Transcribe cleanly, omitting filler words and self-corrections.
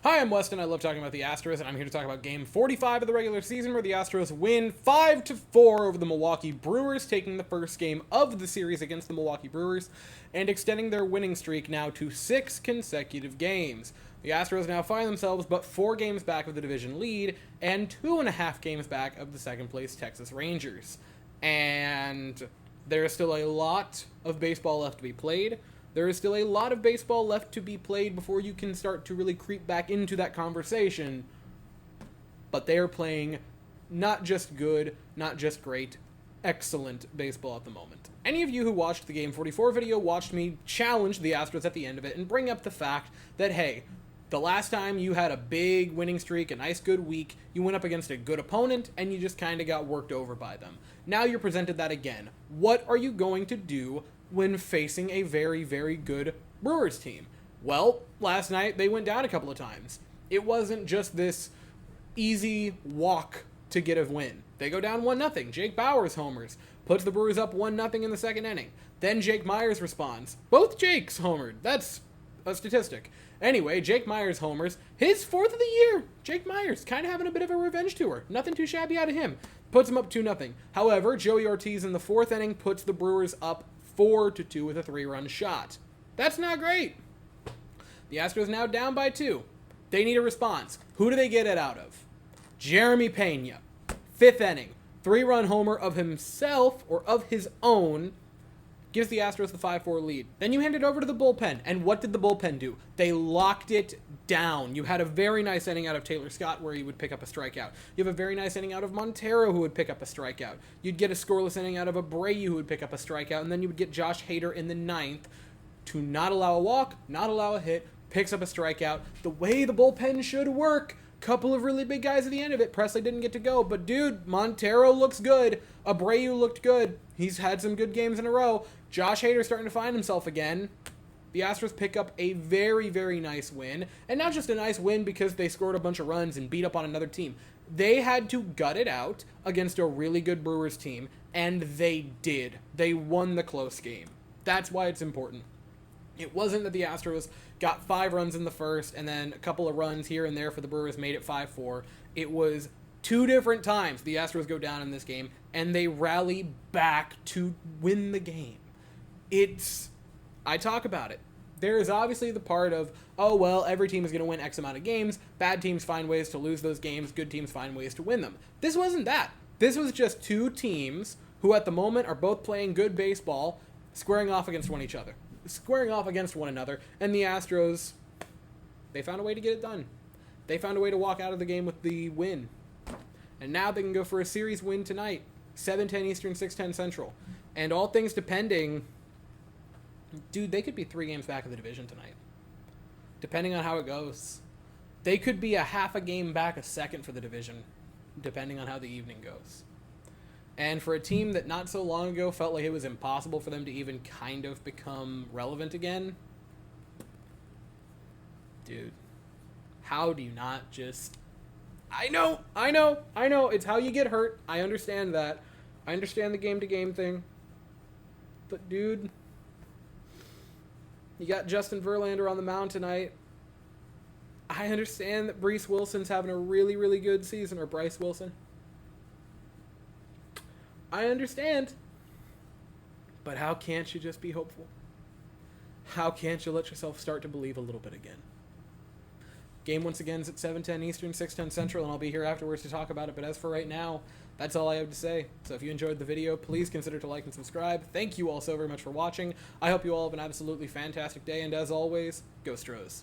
Hi, I'm Weston. I love talking about the Astros, and I'm here to talk about Game 45 of the regular season, where the Astros win 5-4 over the Milwaukee Brewers, taking the first game of the series against the Milwaukee Brewers, and extending their winning streak now to 6 consecutive games. The Astros now find themselves but 4 games back of the division lead, and 2.5 games back of the second-place Texas Rangers. And there is still a lot of baseball left to be played. There is still a lot of baseball left to be played before you can start to really creep back into that conversation. But they are playing not just good, not just great, excellent baseball at the moment. Any of you who watched the Game 44 video watched me challenge the Astros at the end of it and bring up the fact that, hey, the last time you had a big winning streak, a nice good week, you went up against a good opponent and you just kind of got worked over by them. Now you're presented that again. What are you going to do when facing a very, very good Brewers team? Well, last night they went down a couple of times. It wasn't just this easy walk to get a win. They go down 1-0. Jake Bauers homers, puts the Brewers up 1-0 in the second inning. Then Jake Myers responds. Both Jakes homered. That's a statistic. Anyway, Jake Myers homers. His 4th of the year. Jake Myers kind of having a bit of a revenge tour. Nothing too shabby out of him. Puts him up 2-0. However, Joey Ortiz in the 4th inning puts the Brewers up 4-2 with a 3-run shot. That's not great. The Astros now down by 2. They need a response. Who do they get it out of? Jeremy Peña. 5th inning. 3-run homer of himself, or of his own, gives the Astros the 5-4 lead. Then you hand it over to the bullpen. And what did the bullpen do? They locked it down. You had a very nice inning out of Taylor Scott where he would pick up a strikeout. You have a very nice inning out of Montero who would pick up a strikeout. You'd get a scoreless inning out of Abreu who would pick up a strikeout. And then you would get Josh Hader in the 9th to not allow a walk, not allow a hit, picks up a strikeout. The way the bullpen should work. Couple of really big guys at the end of it. Presley didn't get to go, but dude, Montero looks good. Abreu looked good. He's had some good games in a row. Josh Hader's starting to find himself again. The Astros pick up a very, very nice win. And not just a nice win because they scored a bunch of runs and beat up on another team. They had to gut it out against a really good Brewers team, and they did. They won the close game. That's why it's important. It wasn't that the Astros got 5 runs in the first and then a couple of runs here and there for the Brewers made it 5-4. It was 2 different times the Astros go down in this game, and they rally back to win the game. I talk about it. There is obviously the part of, oh, well, every team is going to win X amount of games. Bad teams find ways to lose those games. Good teams find ways to win them. This wasn't that. This was just 2 teams who at the moment are both playing good baseball, squaring off against one another, and the Astros, they found a way to get it done. They found a way to walk out of the game with the win. And now they can go for a series win tonight, 7:10 Eastern, 6:10 Central. And all things depending, dude, they could be 3 games back of the division tonight. Depending on how it goes. They could be a half a game back a second for the division, depending on how the evening goes. And for a team that not so long ago felt like it was impossible for them to even kind of become relevant again, dude, how do you not just... I know, it's how you get hurt. I understand that. I understand the game-to-game thing. But, dude, you got Justin Verlander on the mound tonight. I understand that Bryce Wilson's having a really, really good season, or Bryce Wilson. I understand. But how can't you just be hopeful? How can't you let yourself start to believe a little bit again? Game once again is at 7:10 Eastern, 6:10 Central, and I'll be here afterwards to talk about it. But as for right now, that's all I have to say. So if you enjoyed the video, please consider to like and subscribe. Thank you all so very much for watching. I hope you all have an absolutely fantastic day, and as always, go Stros.